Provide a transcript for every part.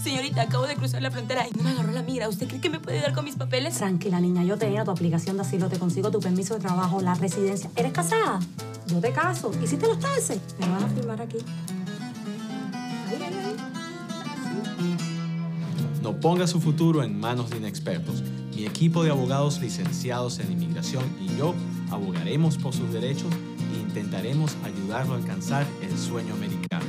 Señorita, acabo de cruzar la frontera y no me agarró la migra. ¿Usted cree que me puede ayudar con mis papeles? Tranquila, niña. Yo tenía tu aplicación de asilo, te consigo tu permiso de trabajo, la residencia. ¿Eres casada? Yo te caso. ¿Hiciste los taxes? Me vas a firmar aquí. Ahí. No ponga su futuro en manos de inexpertos. Mi equipo de abogados licenciados en inmigración y yo abogaremos por sus derechos e intentaremos ayudarlo a alcanzar el sueño americano.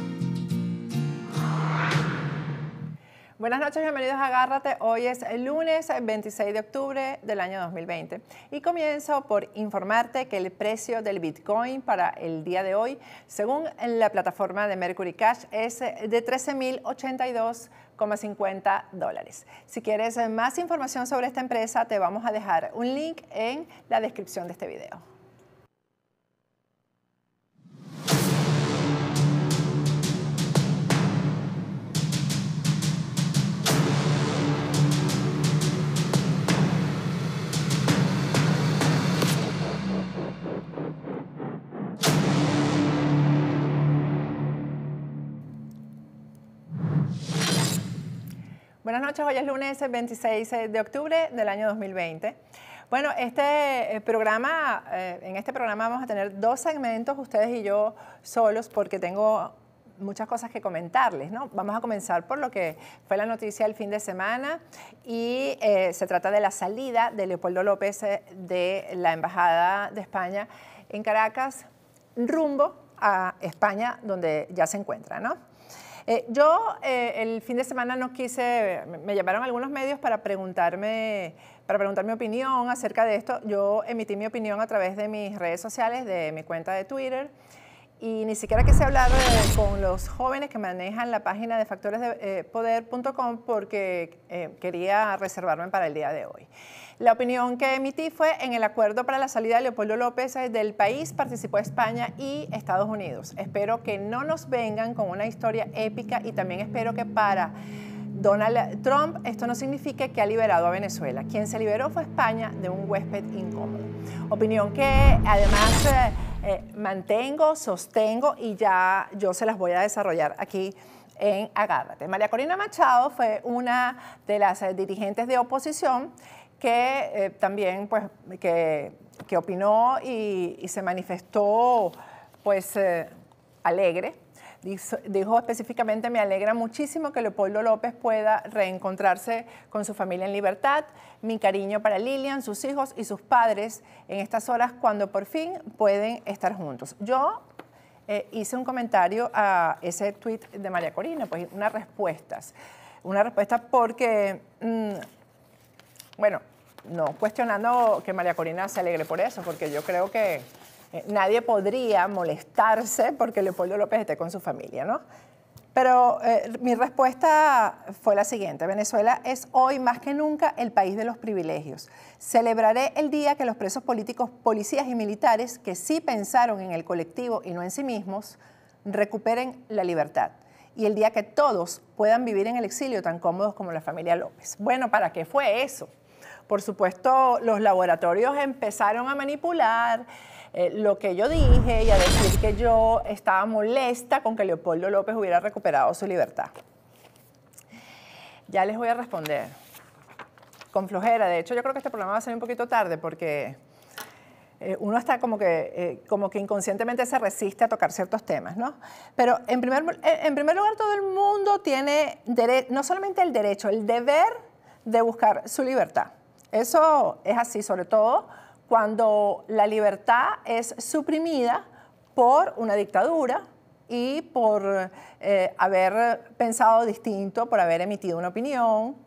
Buenas noches, bienvenidos a Agárrate. Hoy es el lunes 26 de octubre del año 2020 y comienzo por informarte que el precio del Bitcoin para el día de hoy, según la plataforma de Mercury Cash, es de $13.082,50. Si quieres más información sobre esta empresa, te vamos a dejar un link en la descripción de este video. Buenas noches, hoy es lunes 26 de octubre del año 2020. Bueno, en este programa vamos a tener dos segmentos, ustedes y yo solos, porque tengo muchas cosas que comentarles, ¿no? Vamos a comenzar por lo que fue la noticia del fin de semana y se trata de la salida de Leopoldo López de la Embajada de España en Caracas rumbo a España, donde ya se encuentra, ¿no? Yo el fin de semana no quise, me llamaron algunos medios para preguntar mi opinión acerca de esto. Yo emití mi opinión a través de mis redes sociales, de mi cuenta de Twitter, y ni siquiera quise hablar con los jóvenes que manejan la página de factoresdepoder.com porque quería reservarme para el día de hoy. La opinión que emití fue: en el acuerdo para la salida de Leopoldo López del país participó España y Estados Unidos. Espero que no nos vengan con una historia épica y también espero que para Donald Trump esto no signifique que ha liberado a Venezuela. Quien se liberó fue España de un huésped incómodo. Opinión que además mantengo, sostengo y ya yo se las voy a desarrollar aquí en Agárrate. María Corina Machado fue una de las dirigentes de oposición que también pues, que opinó y se manifestó pues alegre. Dijo específicamente: me alegra muchísimo que Leopoldo López pueda reencontrarse con su familia en libertad. Mi cariño para Lilian, sus hijos y sus padres en estas horas cuando por fin pueden estar juntos. Yo hice un comentario a ese tuit de María Corina, pues una respuesta porque, bueno, no cuestionando que María Corina se alegre por eso, porque yo creo que nadie podría molestarse porque Leopoldo López esté con su familia, ¿no? Pero mi respuesta fue la siguiente: Venezuela es hoy más que nunca el país de los privilegios. Celebraré el día que los presos políticos, policías y militares que sí pensaron en el colectivo y no en sí mismos, recuperen la libertad. Y el día que todos puedan vivir en el exilio tan cómodos como la familia López. Bueno, ¿para qué fue eso? Por supuesto, los laboratorios empezaron a manipular lo que yo dije y a decir que yo estaba molesta con que Leopoldo López hubiera recuperado su libertad. Ya les voy a responder. Con flojera. De hecho, yo creo que este programa va a ser un poquito tarde porque uno está como que inconscientemente se resiste a tocar ciertos temas, ¿no? Pero en primer lugar, todo el mundo tiene no solamente el derecho, el deber de buscar su libertad. Eso es así, sobre todo cuando la libertad es suprimida por una dictadura y por haber pensado distinto, por haber emitido una opinión,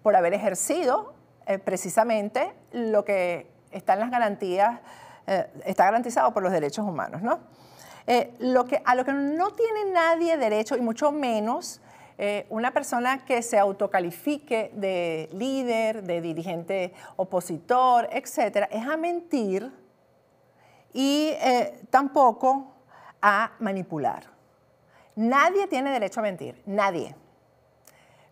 por haber ejercido precisamente lo que está en las garantías, está garantizado por los derechos humanos, ¿no? A lo que no tiene nadie derecho, y mucho menos una persona que se autocalifique de líder, de dirigente opositor, etcétera, es a mentir y tampoco a manipular. Nadie tiene derecho a mentir, nadie.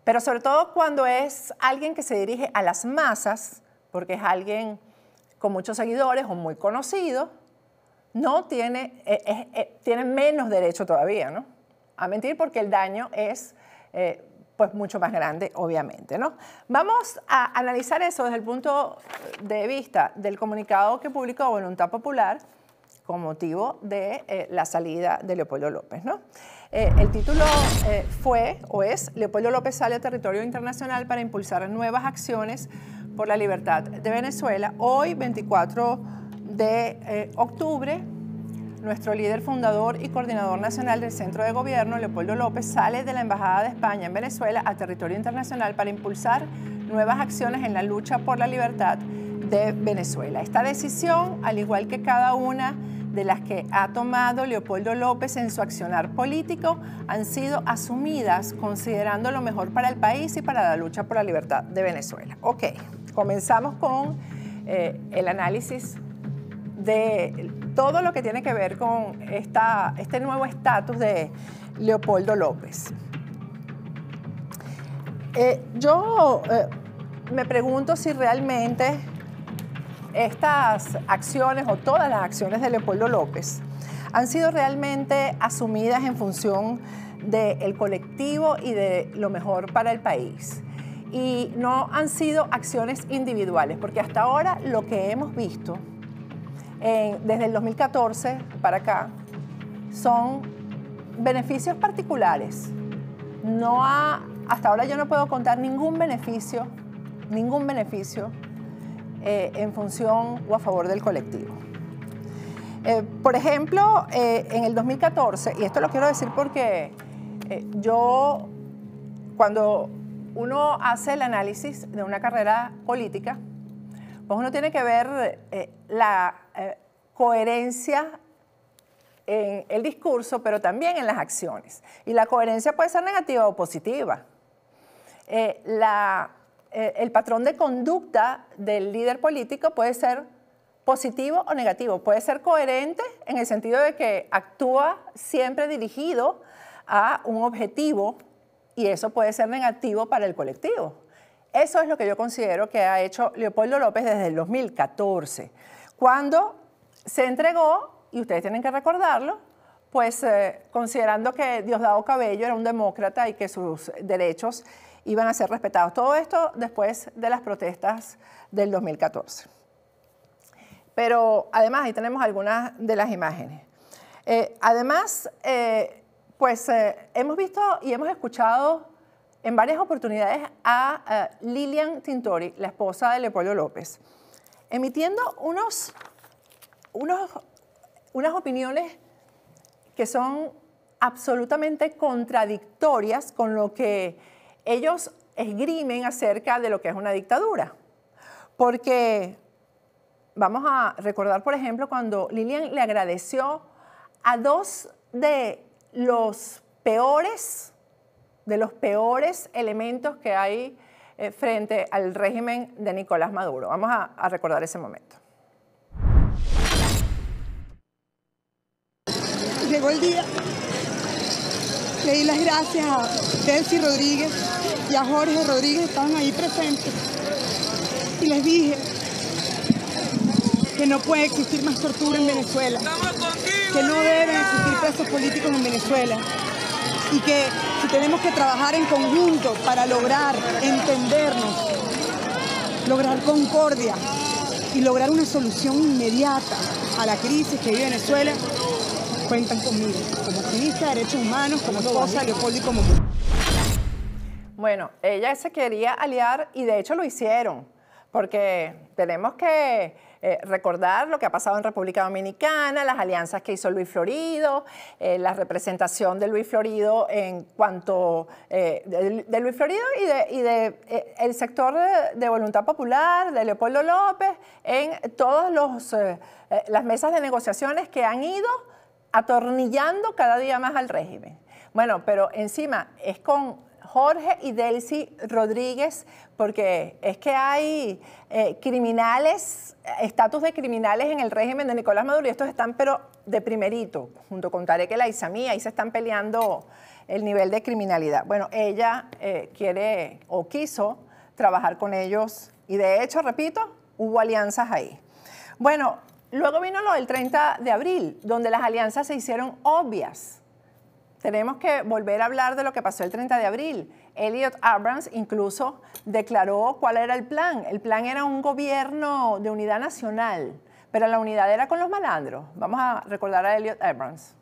Pero sobre todo cuando es alguien que se dirige a las masas, porque es alguien con muchos seguidores o muy conocido, no tiene, tiene menos derecho todavía, ¿no?, a mentir, porque el daño es pues mucho más grande, obviamente, ¿no? Vamos a analizar eso desde el punto de vista del comunicado que publicó Voluntad Popular con motivo de la salida de Leopoldo López, ¿no? El título fue o es Leopoldo López sale a territorio internacional para impulsar nuevas acciones por la libertad de Venezuela. Hoy, 24 de octubre, nuestro líder fundador y coordinador nacional del Centro de Gobierno, Leopoldo López, sale de la Embajada de España en Venezuela a territorio internacional para impulsar nuevas acciones en la lucha por la libertad de Venezuela. Esta decisión, al igual que cada una de las que ha tomado Leopoldo López en su accionar político, han sido asumidas considerando lo mejor para el país y para la lucha por la libertad de Venezuela. Ok, comenzamos con el análisis de todo lo que tiene que ver con este nuevo estatus de Leopoldo López. Yo me pregunto si realmente estas acciones o todas las acciones de Leopoldo López han sido realmente asumidas en función del colectivo y de lo mejor para el país. Y no han sido acciones individuales, porque hasta ahora lo que hemos visto desde el 2014 para acá son beneficios particulares. Hasta ahora yo no puedo contar ningún beneficio en función o a favor del colectivo. Por ejemplo, en el 2014, y esto lo quiero decir porque cuando uno hace el análisis de una carrera política, pues uno tiene que ver la coherencia en el discurso, pero también en las acciones. Y la coherencia puede ser negativa o positiva. El patrón de conducta del líder político puede ser positivo o negativo. Puede ser coherente en el sentido de que actúa siempre dirigido a un objetivo, y eso puede ser negativo para el colectivo. Eso es lo que yo considero que ha hecho Leopoldo López desde el 2014, cuando se entregó, y ustedes tienen que recordarlo, pues considerando que Diosdado Cabello era un demócrata y que sus derechos iban a ser respetados. Todo esto después de las protestas del 2014. Pero además, ahí tenemos algunas de las imágenes. Además, hemos visto y hemos escuchado en varias oportunidades a Lilian Tintori, la esposa de Leopoldo López, emitiendo unas opiniones que son absolutamente contradictorias con lo que ellos esgrimen acerca de lo que es una dictadura. Porque vamos a recordar, por ejemplo, cuando Lilian le agradeció a dos de los peores elementos que hay frente al régimen de Nicolás Maduro. Vamos a recordar ese momento. Llegó el día, le di las gracias a Delcy Rodríguez y a Jorge Rodríguez, estaban ahí presentes, y les dije que no puede existir más tortura en Venezuela, que no deben existir presos políticos en Venezuela, y que si tenemos que trabajar en conjunto para lograr entendernos, lograr concordia y lograr una solución inmediata a la crisis que vive Venezuela, cuentan conmigo, como activista de derechos humanos, como esposa de Leopoldo y como mujer. Bueno, ella se quería aliar y de hecho lo hicieron, porque tenemos que recordar lo que ha pasado en República Dominicana, las alianzas que hizo Luis Florido, la representación de Luis Florido en cuanto de Luis Florido y de el sector de Voluntad Popular, de Leopoldo López, en todas las mesas de negociaciones que han ido atornillando cada día más al régimen. Bueno, pero encima es con Jorge y Delcy Rodríguez, porque es que hay criminales, estatus de criminales en el régimen de Nicolás Maduro, y estos están pero de primerito, junto con Tarek El Aissami, ahí se están peleando el nivel de criminalidad. Bueno, ella quiere o quiso trabajar con ellos y de hecho, repito, hubo alianzas ahí. Bueno, luego vino lo del 30 de abril, donde las alianzas se hicieron obvias. Tenemos que volver a hablar de lo que pasó el 30 de abril. Elliot Abrams incluso declaró cuál era el plan. El plan era un gobierno de unidad nacional, pero la unidad era con los malandros. Vamos a recordar a Elliot Abrams.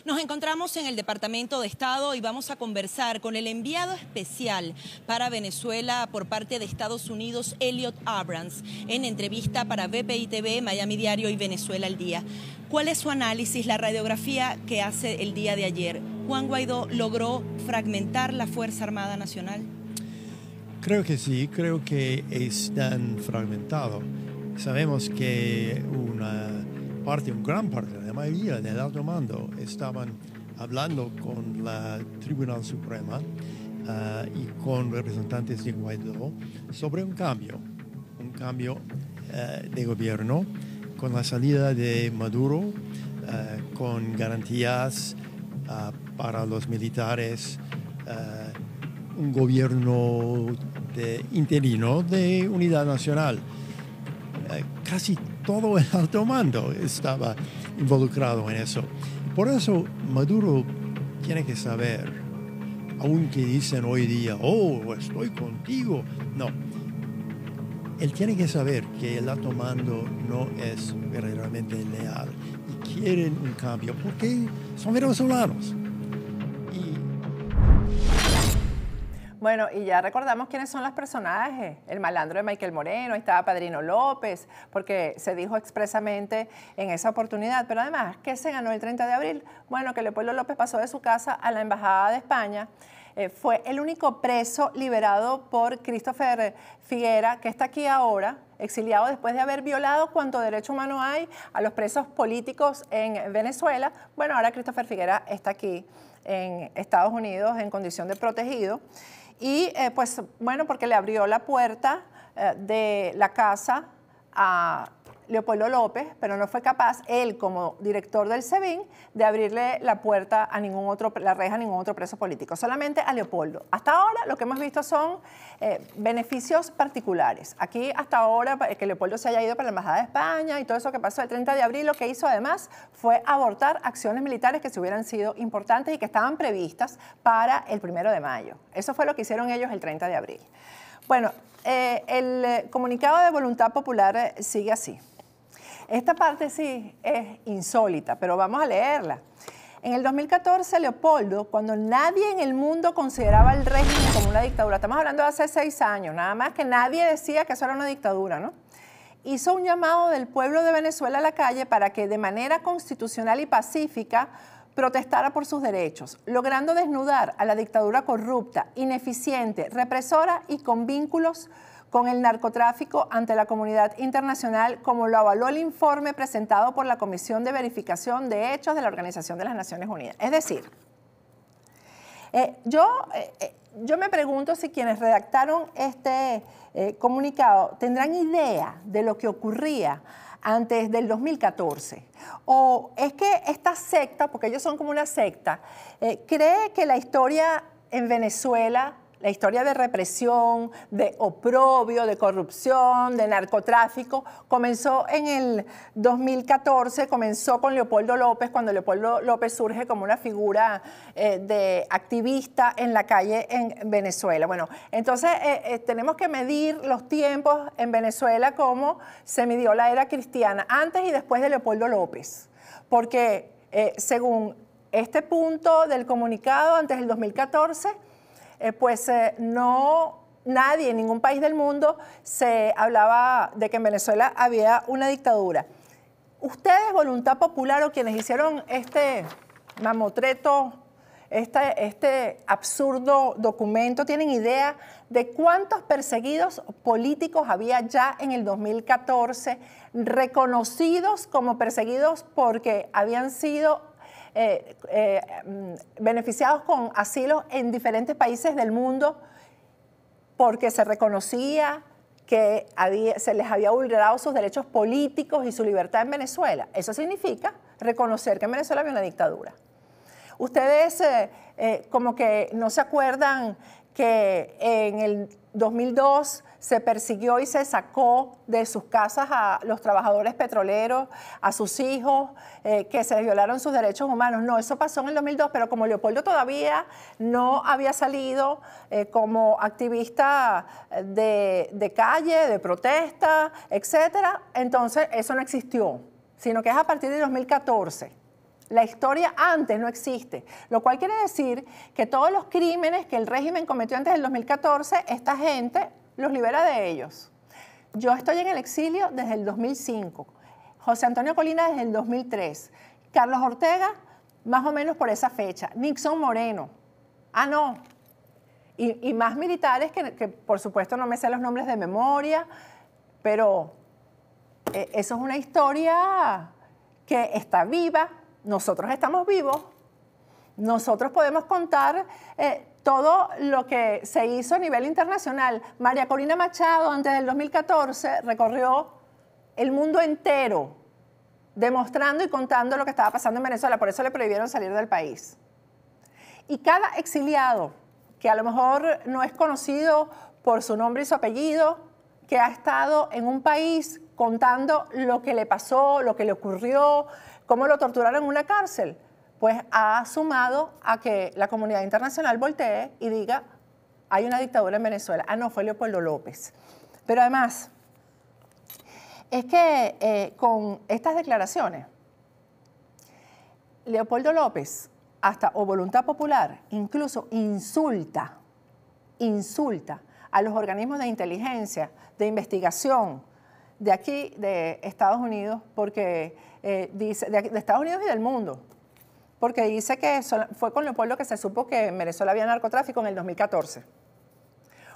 Nos encontramos en el Departamento de Estado y vamos a conversar con el enviado especial para Venezuela por parte de Estados Unidos, Elliot Abrams, en entrevista para BPI TV, Miami Diario y Venezuela al Día. ¿Cuál es su análisis, la radiografía que hace el día de ayer? ¿Juan Guaidó logró fragmentar la Fuerza Armada Nacional? Creo que sí, creo que están fragmentados. Sabemos que una gran parte, la mayoría del alto mando estaban hablando con la Tribunal Suprema y con representantes de Guaidó sobre un cambio de gobierno con la salida de Maduro, con garantías para los militares, un gobierno interino de unidad nacional. Casi todo el alto mando estaba involucrado en eso. Por eso Maduro tiene que saber, aunque dicen hoy día, oh, estoy contigo. No, él tiene que saber que el alto mando no es verdaderamente leal y quieren un cambio porque son venezolanos. Bueno, y ya recordamos quiénes son los personajes. El malandro de Michael Moreno, ahí estaba Padrino López, porque se dijo expresamente en esa oportunidad. Pero además, ¿qué se ganó el 30 de abril? Bueno, que Leopoldo López pasó de su casa a la Embajada de España. Fue el único preso liberado por Christopher Figuera, que está aquí ahora, exiliado después de haber violado cuanto derecho humano hay a los presos políticos en Venezuela. Bueno, ahora Christopher Figuera está aquí en Estados Unidos en condición de protegido. Y pues bueno, porque le abrió la puerta de la casa a Leopoldo López, pero no fue capaz, él como director del SEBIN, de abrirle la puerta a la reja a ningún otro preso político, solamente a Leopoldo. Hasta ahora lo que hemos visto son beneficios particulares. Aquí hasta ahora que Leopoldo se haya ido para la Embajada de España y todo eso que pasó el 30 de abril, lo que hizo además fue abortar acciones militares que se hubieran sido importantes y que estaban previstas para el 1 de mayo. Eso fue lo que hicieron ellos el 30 de abril. Bueno, el comunicado de voluntad popular sigue así. Esta parte sí es insólita, pero vamos a leerla. En el 2014, Leopoldo, cuando nadie en el mundo consideraba el régimen como una dictadura, estamos hablando de hace 6 años, nada más que nadie decía que eso era una dictadura, ¿no? Hizo un llamado del pueblo de Venezuela a la calle para que de manera constitucional y pacífica protestara por sus derechos, logrando desnudar a la dictadura corrupta, ineficiente, represora y con vínculos con el narcotráfico ante la comunidad internacional, como lo avaló el informe presentado por la Comisión de Verificación de Hechos de la Organización de las Naciones Unidas. Es decir, yo me pregunto si quienes redactaron este comunicado tendrán idea de lo que ocurría antes del 2014. O es que esta secta, porque ellos son como una secta, cree que la historia en Venezuela, la historia de represión, de oprobio, de corrupción, de narcotráfico, comenzó en el 2014, comenzó con Leopoldo López, cuando Leopoldo López surge como una figura de activista en la calle en Venezuela. Bueno, entonces tenemos que medir los tiempos en Venezuela como se midió la era cristiana, antes y después de Leopoldo López, porque según este punto del comunicado, antes del 2014, nadie en ningún país del mundo se hablaba de que en Venezuela había una dictadura. Ustedes, Voluntad Popular, o quienes hicieron este mamotreto, este absurdo documento, ¿tienen idea de cuántos perseguidos políticos había ya en el 2014 reconocidos como perseguidos porque habían sido beneficiados con asilo en diferentes países del mundo porque se reconocía que se les había vulnerado sus derechos políticos y su libertad en Venezuela. Eso significa reconocer que en Venezuela había una dictadura. Ustedes como que no se acuerdan que en el 2002 se persiguió y se sacó de sus casas a los trabajadores petroleros, a sus hijos, que se les violaron sus derechos humanos. No, eso pasó en el 2002, pero como Leopoldo todavía no había salido como activista de calle, de protesta, etcétera, entonces eso no existió, sino que es a partir de 2014. La historia antes no existe, lo cual quiere decir que todos los crímenes que el régimen cometió antes del 2014, esta gente los libera de ellos. Yo estoy en el exilio desde el 2005, José Antonio Colina desde el 2003, Carlos Ortega más o menos por esa fecha, Nixon Moreno, y más militares que por supuesto no me sé los nombres de memoria, pero eso es una historia que está viva. Nosotros estamos vivos, nosotros podemos contar todo lo que se hizo a nivel internacional. María Corina Machado, antes del 2014, recorrió el mundo entero, demostrando y contando lo que estaba pasando en Venezuela. Por eso le prohibieron salir del país. Y cada exiliado, que a lo mejor no es conocido por su nombre y su apellido, que ha estado en un país contando lo que le pasó, lo que le ocurrió, cómo lo torturaron en una cárcel, pues ha sumado a que la comunidad internacional voltee y diga, hay una dictadura en Venezuela. No, fue Leopoldo López. Pero además, es que con estas declaraciones, Leopoldo López, o Voluntad Popular, incluso insulta a los organismos de inteligencia, de investigación, de aquí, de Estados Unidos, porque dice, de Estados Unidos y del mundo, porque dice que fue con Leopoldo que se supo que en Venezuela había narcotráfico en el 2014.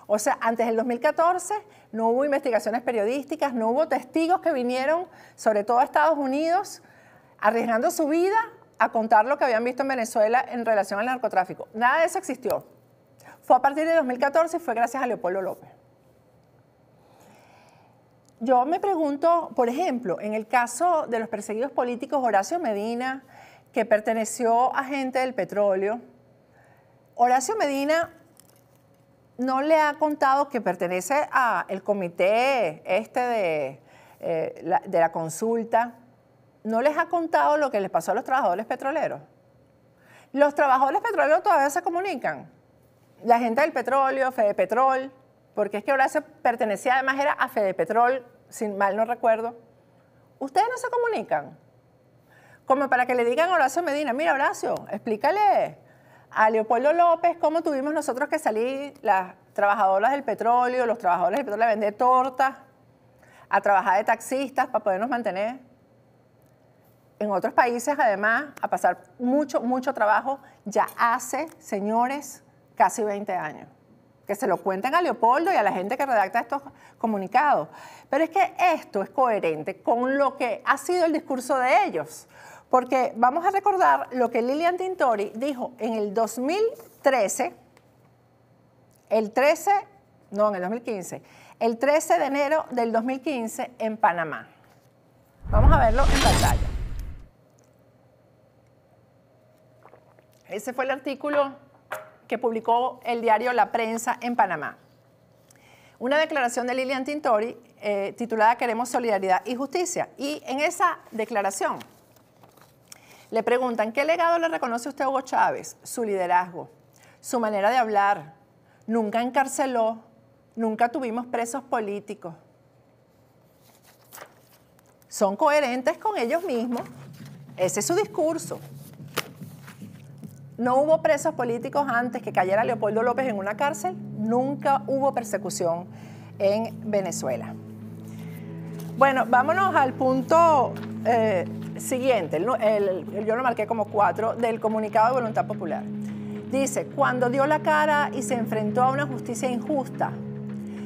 O sea, antes del 2014 no hubo investigaciones periodísticas, no hubo testigos que vinieron, sobre todo a Estados Unidos, arriesgando su vida a contar lo que habían visto en Venezuela en relación al narcotráfico. Nada de eso existió. Fue a partir de 2014 y fue gracias a Leopoldo López. Yo me pregunto, por ejemplo, en el caso de los perseguidos políticos, Horacio Medina, que perteneció a gente del petróleo, Horacio Medina no le ha contado que pertenece al comité de la consulta, no les ha contado lo que les pasó a los trabajadores petroleros. Los trabajadores petroleros todavía se comunican. La gente del petróleo, Fedepetrol, porque es que Horacio pertenecía, además era a Fedepetrol, si mal no recuerdo. Ustedes no se comunican. Como para que le digan a Horacio Medina, mira Horacio, explícale a Leopoldo López cómo tuvimos nosotros que salir las trabajadoras del petróleo, los trabajadores del petróleo a vender tortas, a trabajar de taxistas para podernos mantener. En otros países, además, a pasar mucho trabajo, ya hace, señores, casi 20 años. Que se lo cuenten a Leopoldo y a la gente que redacta estos comunicados. Pero es que esto es coherente con lo que ha sido el discurso de ellos. Porque vamos a recordar lo que Lilian Tintori dijo en el 2013, en el 2015, el 13 de enero del 2015 en Panamá. Vamos a verlo en pantalla. Ese fue el artículo que publicó el diario La Prensa en Panamá. Una declaración de Lilian Tintori titulada Queremos solidaridad y justicia. Y en esa declaración le preguntan, ¿qué legado le reconoce usted a Hugo Chávez? Su liderazgo, su manera de hablar. Nunca encarceló, nunca tuvimos presos políticos. Son coherentes con ellos mismos. Ese es su discurso. No hubo presos políticos antes que cayera Leopoldo López en una cárcel. Nunca hubo persecución en Venezuela. Bueno, vámonos al punto siguiente. Yo lo marqué como 4 del comunicado de Voluntad Popular. Dice, cuando dio la cara y se enfrentó a una justicia injusta,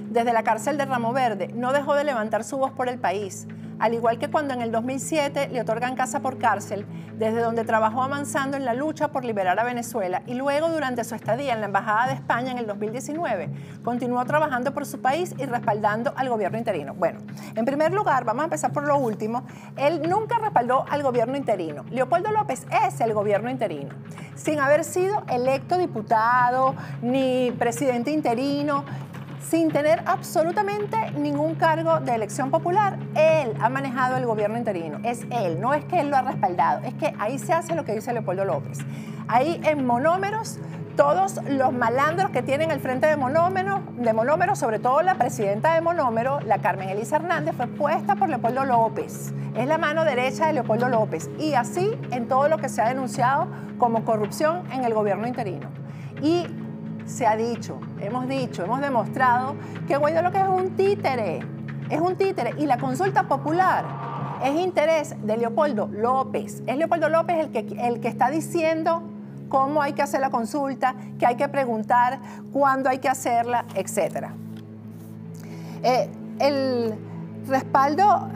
desde la cárcel de Ramo Verde, no dejó de levantar su voz por el país. al igual que cuando en el 2007 le otorgan casa por cárcel, desde donde trabajó avanzando en la lucha por liberar a Venezuela y luego durante su estadía en la Embajada de España en el 2019, continuó trabajando por su país y respaldando al gobierno interino. Bueno, en primer lugar, vamos a empezar por lo último, él nunca respaldó al gobierno interino. Leopoldo López es el gobierno interino, sin haber sido electo diputado ni presidente interino, sin tener absolutamente ningún cargo de elección popular. Él ha manejado el gobierno interino, es él, no es que él lo ha respaldado, es que ahí se hace lo que dice Leopoldo López. Ahí en Monómeros, todos los malandros que tienen el frente de Monómeros, sobre todo la presidenta de Monómero, la Carmen Elisa Hernández, fue puesta por Leopoldo López. Es la mano derecha de Leopoldo López. Y así en todo lo que se ha denunciado como corrupción en el gobierno interino. Y se ha dicho, hemos demostrado que Guaidó lo que es un títere. Y la consulta popular es interés de Leopoldo López. Es Leopoldo López el que está diciendo cómo hay que hacer la consulta, qué hay que preguntar, cuándo hay que hacerla, etc. El respaldo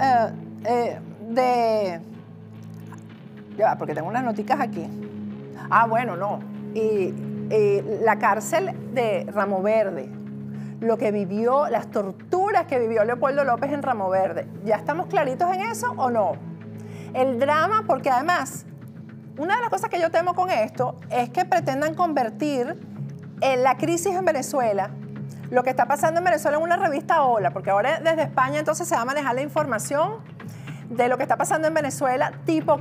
Ya, porque tengo unas noticas aquí. Ah, bueno, no. Y la cárcel de Ramo Verde, lo que vivió, las torturas que vivió Leopoldo López en Ramo Verde. ¿Ya estamos claritos en eso o no? El drama, porque además, una de las cosas que yo temo con esto es que pretendan convertir la crisis en Venezuela, lo que está pasando en Venezuela, en una revista Hola, porque ahora desde España entonces se va a manejar la información de lo que está pasando en Venezuela, tipo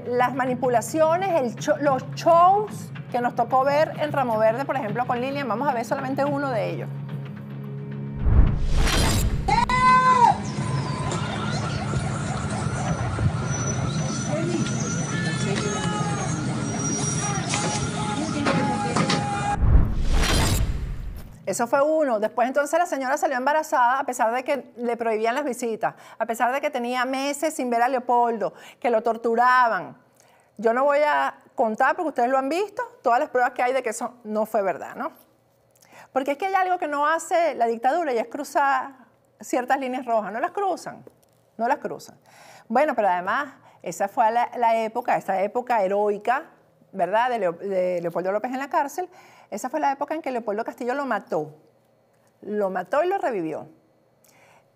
las manipulaciones, los shows que nos tocó ver en Ramo Verde, por ejemplo, con Lilian. Vamos a ver solamente uno de ellos. Eso fue uno. Después entonces la señora salió embarazada a pesar de que le prohibían las visitas, a pesar de que tenía meses sin ver a Leopoldo, que lo torturaban. Yo no voy a contar porque ustedes lo han visto, todas las pruebas que hay de que eso no fue verdad, ¿no? Porque es que hay algo que no hace la dictadura y es cruzar ciertas líneas rojas. No las cruzan. Bueno, pero además esa fue esta época heroica, ¿verdad?, de Leopoldo López en la cárcel. Esa fue la época en que Leopoldo Castillo lo mató y lo revivió.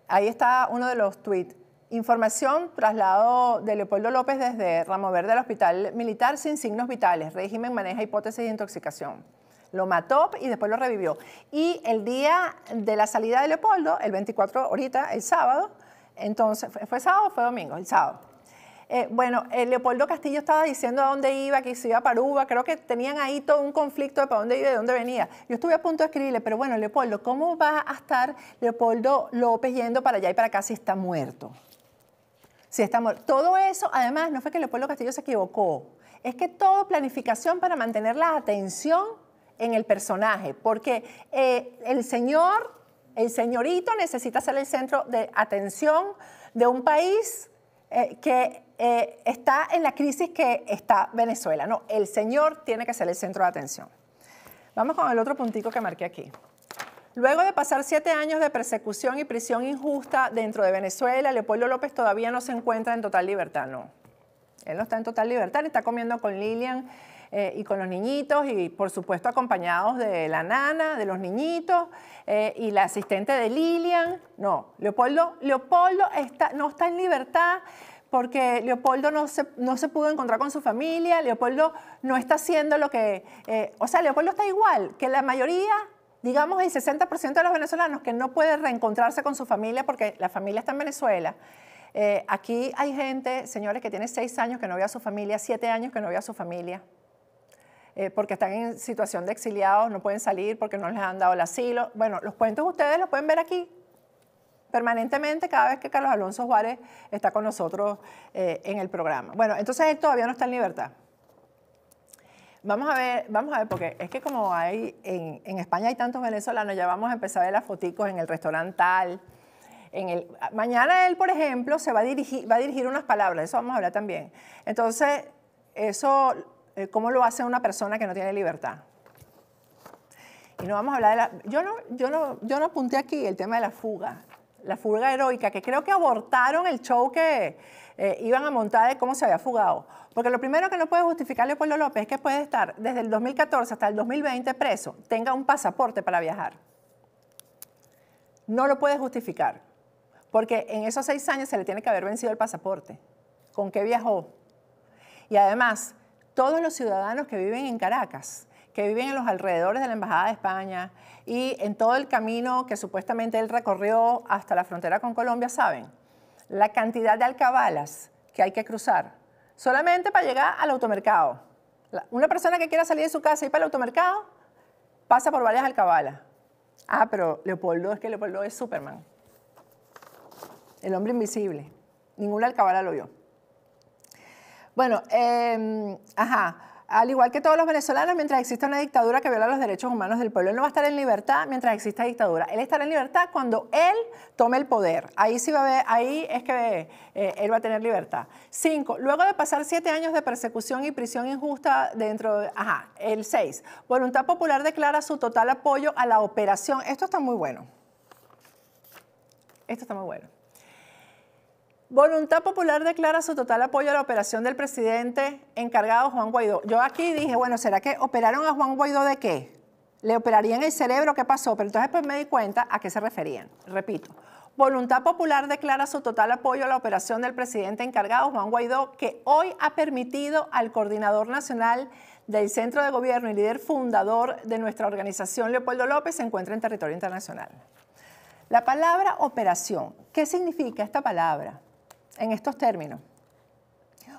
Ahí está uno de los tweets. Información, traslado de Leopoldo López desde Ramo Verde al hospital militar sin signos vitales. Régimen maneja hipótesis de intoxicación. Lo mató y después lo revivió. Y el día de la salida de Leopoldo, el 24, ahorita, el sábado, entonces, ¿fue sábado o fue domingo? El sábado. Leopoldo Castillo estaba diciendo a dónde iba, que se iba para Aruba. Creo que tenían ahí todo un conflicto de para dónde iba y de dónde venía. Yo estuve a punto de escribirle, pero bueno, Leopoldo, ¿cómo va a estar Leopoldo López yendo para allá y para acá si está muerto? Si está muerto. Todo eso, además, no fue que Leopoldo Castillo se equivocó. Es que todo planificación para mantener la atención en el personaje, porque el señorito necesita ser el centro de atención de un país que está en la crisis que está Venezuela. No, el señor tiene que ser el centro de atención. Vamos con el otro puntico que marqué aquí. Luego de pasar 7 años de persecución y prisión injusta dentro de Venezuela, Leopoldo López todavía no se encuentra en total libertad, no. Él no está en total libertad, está comiendo con Lilian y con los niñitos y, por supuesto, acompañados de la nana, de los niñitos y la asistente de Lilian. No, Leopoldo no está en libertad porque Leopoldo no se pudo encontrar con su familia. Leopoldo no está haciendo lo que... Leopoldo está igual que la mayoría, digamos el 60% de los venezolanos, que no puede reencontrarse con su familia porque la familia está en Venezuela. Aquí hay gente, señores, que tiene 6 años que no ve a su familia, 7 años que no ve a su familia, porque están en situación de exiliados, no pueden salir porque no les han dado el asilo. Bueno, los cuentos ustedes los pueden ver aquí permanentemente cada vez que Carlos Alonso Juárez está con nosotros en el programa. Bueno, entonces él todavía no está en libertad. Vamos a ver, porque es que como hay en España hay tantos venezolanos, ya vamos a empezar a ver las foticos en el restaurante tal. Mañana él, por ejemplo, va a dirigir unas palabras, de eso vamos a hablar también. Entonces, eso, ¿cómo lo hace una persona que no tiene libertad? Y no vamos a hablar de yo no apunté aquí el tema de la fuga. la fuga heroica, que creo que abortaron el show que iban a montar de cómo se había fugado. Porque lo primero que no puede justificar Leopoldo López es que puede estar desde el 2014 hasta el 2020 preso, tenga un pasaporte para viajar. No lo puede justificar, porque en esos 6 años se le tiene que haber vencido el pasaporte. ¿Con qué viajó? Y además, todos los ciudadanos que viven en Caracas, que viven en los alrededores de la Embajada de España y en todo el camino que supuestamente él recorrió hasta la frontera con Colombia, saben la cantidad de alcabalas que hay que cruzar solamente para llegar al automercado. Una persona que quiera salir de su casa y ir para el automercado pasa por varias alcabalas. Ah, pero Leopoldo, es que Leopoldo es Superman. El hombre invisible. Ninguna alcabala lo vio. Bueno, al igual que todos los venezolanos, mientras exista una dictadura que viola los derechos humanos del pueblo, él no va a estar en libertad mientras exista dictadura. Él estará en libertad cuando él tome el poder. Ahí sí va a ver, ahí es que él va a tener libertad. 5. Luego de pasar 7 años de persecución y prisión injusta dentro de... El 6. Voluntad Popular declara su total apoyo a la operación. Esto está muy bueno. Esto está muy bueno. Voluntad Popular declara su total apoyo a la operación del presidente encargado Juan Guaidó. Yo aquí dije, bueno, ¿será que operaron a Juan Guaidó de qué? ¿Le operarían el cerebro? ¿Qué pasó? Pero entonces después me di cuenta a qué se referían. Repito, Voluntad Popular declara su total apoyo a la operación del presidente encargado Juan Guaidó, que hoy ha permitido al coordinador nacional del Centro de Gobierno y líder fundador de nuestra organización, Leopoldo López, se encuentre en territorio internacional. La palabra operación, ¿qué significa esta palabra? En estos términos,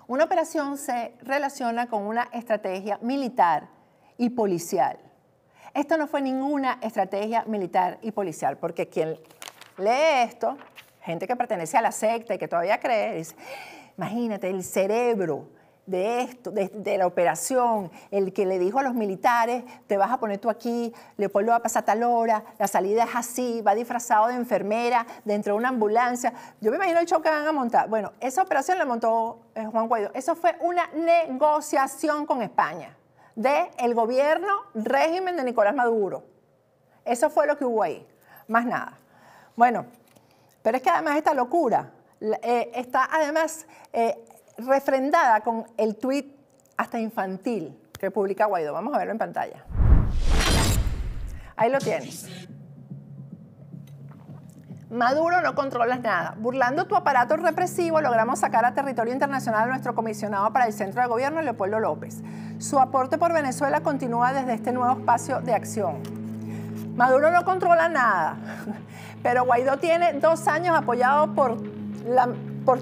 una operación se relaciona con una estrategia militar y policial. Esto no fue ninguna estrategia militar y policial, porque quien lee esto, gente que pertenece a la secta y que todavía cree, dice, imagínate el cerebro de esto, de la operación, el que le dijo a los militares, te vas a poner tú aquí, Leopoldo va a pasar a tal hora, la salida es así, va disfrazado de enfermera dentro de una ambulancia. Yo me imagino el show que van a montar. Bueno, esa operación la montó Juan Guaidó. Eso fue una negociación con España del gobierno, régimen de Nicolás Maduro. Eso fue lo que hubo ahí, más nada. Bueno, pero es que además esta locura está además... refrendada con el tuit hasta infantil que publica Guaidó. Vamos a verlo en pantalla. Ahí lo tienes. Maduro, no controlas nada. Burlando tu aparato represivo, logramos sacar a territorio internacional a nuestro comisionado para el Centro de Gobierno, Leopoldo López. Su aporte por Venezuela continúa desde este nuevo espacio de acción. Maduro no controla nada, pero Guaidó tiene 2 años apoyado por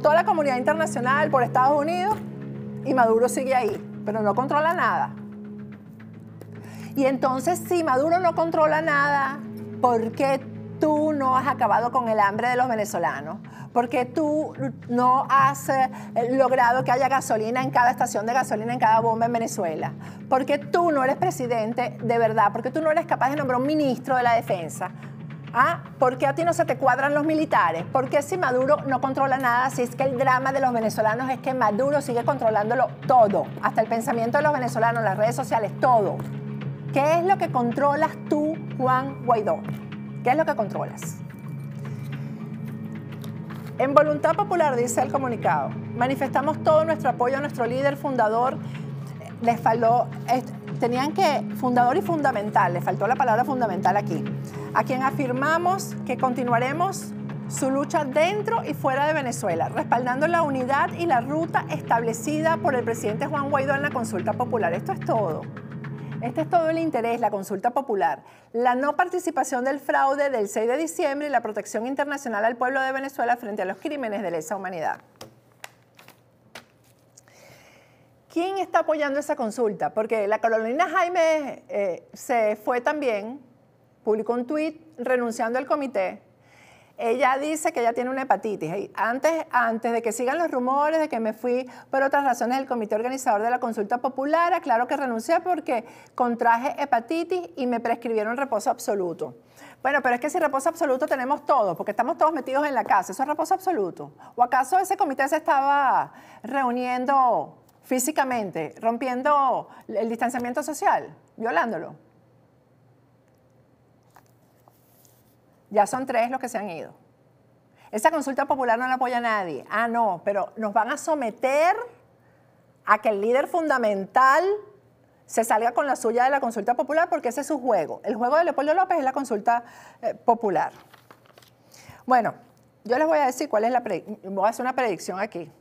toda la comunidad internacional, por Estados Unidos, y Maduro sigue ahí, pero no controla nada. Y entonces, si Maduro no controla nada, ¿por qué tú no has acabado con el hambre de los venezolanos? ¿Por qué tú no has logrado que haya gasolina en cada estación de gasolina, en cada bomba en Venezuela? ¿Por qué tú no eres presidente de verdad? ¿Por qué tú no eres capaz de nombrar un ministro de la defensa? ¿Por qué a ti no se te cuadran los militares? ¿Por qué si Maduro no controla nada? Si es que el drama de los venezolanos es que Maduro sigue controlándolo todo, hasta el pensamiento de los venezolanos, las redes sociales, todo. ¿Qué es lo que controlas tú, Juan Guaidó? ¿Qué es lo que controlas? En Voluntad Popular, dice el comunicado, manifestamos todo nuestro apoyo a nuestro líder fundador. Les faltó, tenían que, fundador y fundamental, les faltó la palabra fundamental aquí, a quien afirmamos que continuaremos su lucha dentro y fuera de Venezuela, respaldando la unidad y la ruta establecida por el presidente Juan Guaidó en la consulta popular. Esto es todo. Este es todo el interés, la consulta popular, la no participación del fraude del 6 de diciembre y la protección internacional al pueblo de Venezuela frente a los crímenes de lesa humanidad. ¿Quién está apoyando esa consulta? Porque la Carolina Jaime se fue también, publicó un tuit renunciando al comité. Ella dice que ella tiene una hepatitis. Y antes de que sigan los rumores de que me fui por otras razones del comité organizador de la consulta popular, aclaro que renuncié porque contraje hepatitis y me prescribieron reposo absoluto. Bueno, pero es que si reposo absoluto tenemos todos, porque estamos todos metidos en la casa. ¿Eso es reposo absoluto? ¿O acaso ese comité se estaba reuniendo físicamente, rompiendo el distanciamiento social, violándolo? Ya son 3 los que se han ido. Esa consulta popular no la apoya nadie. Ah, no, pero nos van a someter a que el líder fundamental se salga con la suya de la consulta popular porque ese es su juego. El juego de Leopoldo López es la consulta popular. Bueno, yo les voy a decir cuál es voy a hacer una predicción aquí.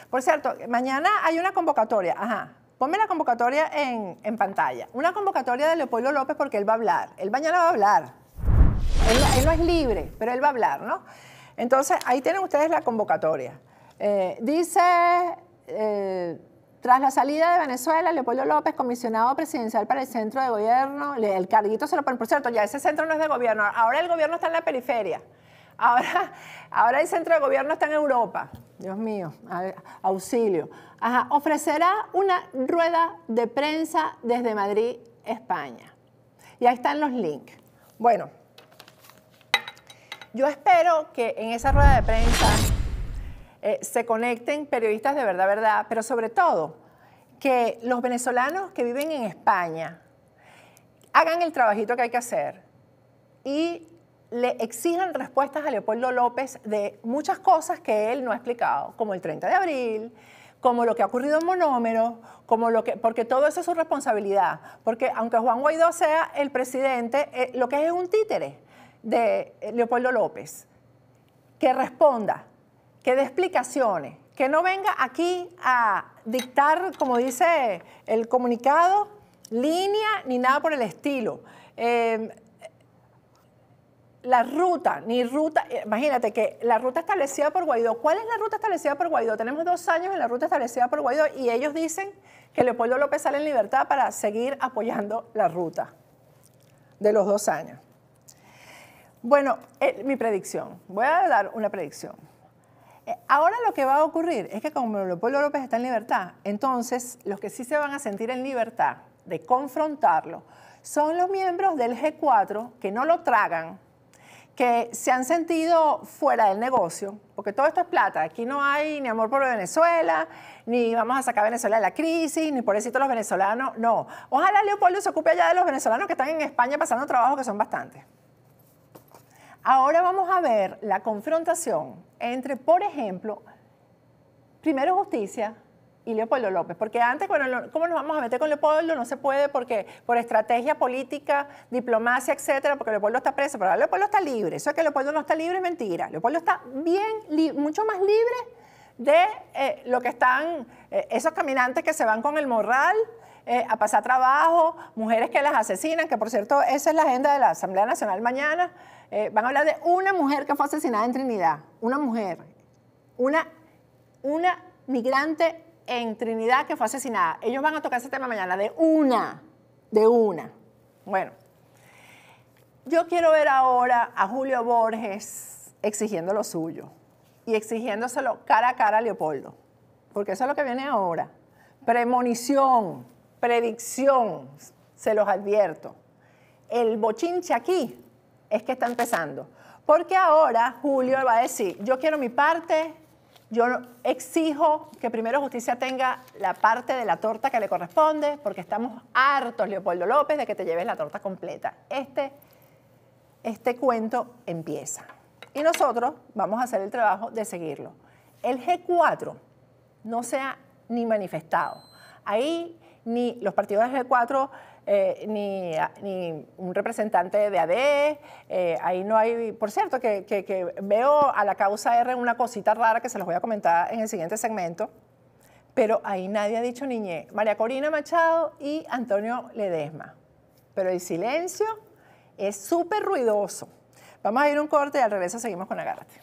Por cierto, mañana hay una convocatoria. Ajá, ponme la convocatoria en pantalla. Una convocatoria de Leopoldo López porque él va a hablar. Él mañana va a hablar. Él no es libre, pero él va a hablar, ¿no? Entonces, ahí tienen ustedes la convocatoria. Dice, tras la salida de Venezuela, Leopoldo López, comisionado presidencial para el centro de gobierno, el carguito se lo ponen. Por cierto, ya ese centro no es de gobierno. Ahora el gobierno está en la periferia. Ahora el centro de gobierno está en Europa. Dios mío, auxilio. Ajá, ofrecerá una rueda de prensa desde Madrid, España. Y ahí están los links. Bueno, yo espero que en esa rueda de prensa se conecten periodistas de verdad, pero sobre todo que los venezolanos que viven en España hagan el trabajito que hay que hacer y le exijan respuestas a Leopoldo López de muchas cosas que él no ha explicado, como el 30 de abril, como lo que ha ocurrido en Monómero, porque todo eso es su responsabilidad. Porque aunque Juan Guaidó sea el presidente, lo que es un títere de Leopoldo López, que responda, que dé explicaciones, que no venga aquí a dictar, como dice el comunicado, línea ni nada por el estilo. La ruta, imagínate que la ruta establecida por Guaidó. ¿Cuál es la ruta establecida por Guaidó? Tenemos 2 años en la ruta establecida por Guaidó y ellos dicen que Leopoldo López sale en libertad para seguir apoyando la ruta de los 2 años. Bueno, mi predicción, voy a dar una predicción. Ahora lo que va a ocurrir es que como Leopoldo López está en libertad, entonces los que sí se van a sentir en libertad de confrontarlo son los miembros del G4 que no lo tragan, que se han sentido fuera del negocio, porque todo esto es plata. Aquí no hay ni amor por Venezuela, ni vamos a sacar a Venezuela de la crisis, ni pobrecito los venezolanos, no. Ojalá Leopoldo se ocupe allá de los venezolanos que están en España pasando trabajo, que son bastantes. Ahora vamos a ver la confrontación entre, por ejemplo, Primero Justicia y Leopoldo López, porque antes, bueno, ¿cómo nos vamos a meter con Leopoldo? No se puede porque por estrategia política, diplomacia, etcétera, porque Leopoldo está preso, pero ahora Leopoldo está libre. Eso de que Leopoldo no está libre es mentira. Leopoldo está mucho más libre de lo que están esos caminantes que se van con el morral a pasar trabajo, mujeres que las asesinan, que por cierto, esa es la agenda de la Asamblea Nacional mañana. Van a hablar de una mujer que fue asesinada en Trinidad, una mujer, una migrante en Trinidad que fue asesinada. Ellos van a tocar ese tema mañana, de una. Bueno, yo quiero ver ahora a Julio Borges exigiendo lo suyo y exigiéndoselo cara a cara a Leopoldo, porque eso es lo que viene ahora. Premonición, predicción, se los advierto. El bochinche aquí es que está empezando, porque ahora Julio va a decir, yo quiero mi parte. Yo exijo que Primero Justicia tenga la parte de la torta que le corresponde, porque estamos hartos, Leopoldo López, de que te lleves la torta completa. Este cuento empieza. Y nosotros vamos a hacer el trabajo de seguirlo. El G4 no se ha ni manifestado. Ahí ni los partidos del G4, ni un representante de AD, ahí no hay, por cierto, que veo a la causa R una cosita rara que se los voy a comentar en el siguiente segmento, pero ahí nadie ha dicho niñé. María Corina Machado y Antonio Ledesma. Pero el silencio es súper ruidoso. Vamos a ir a un corte y al regreso seguimos con Agárrate.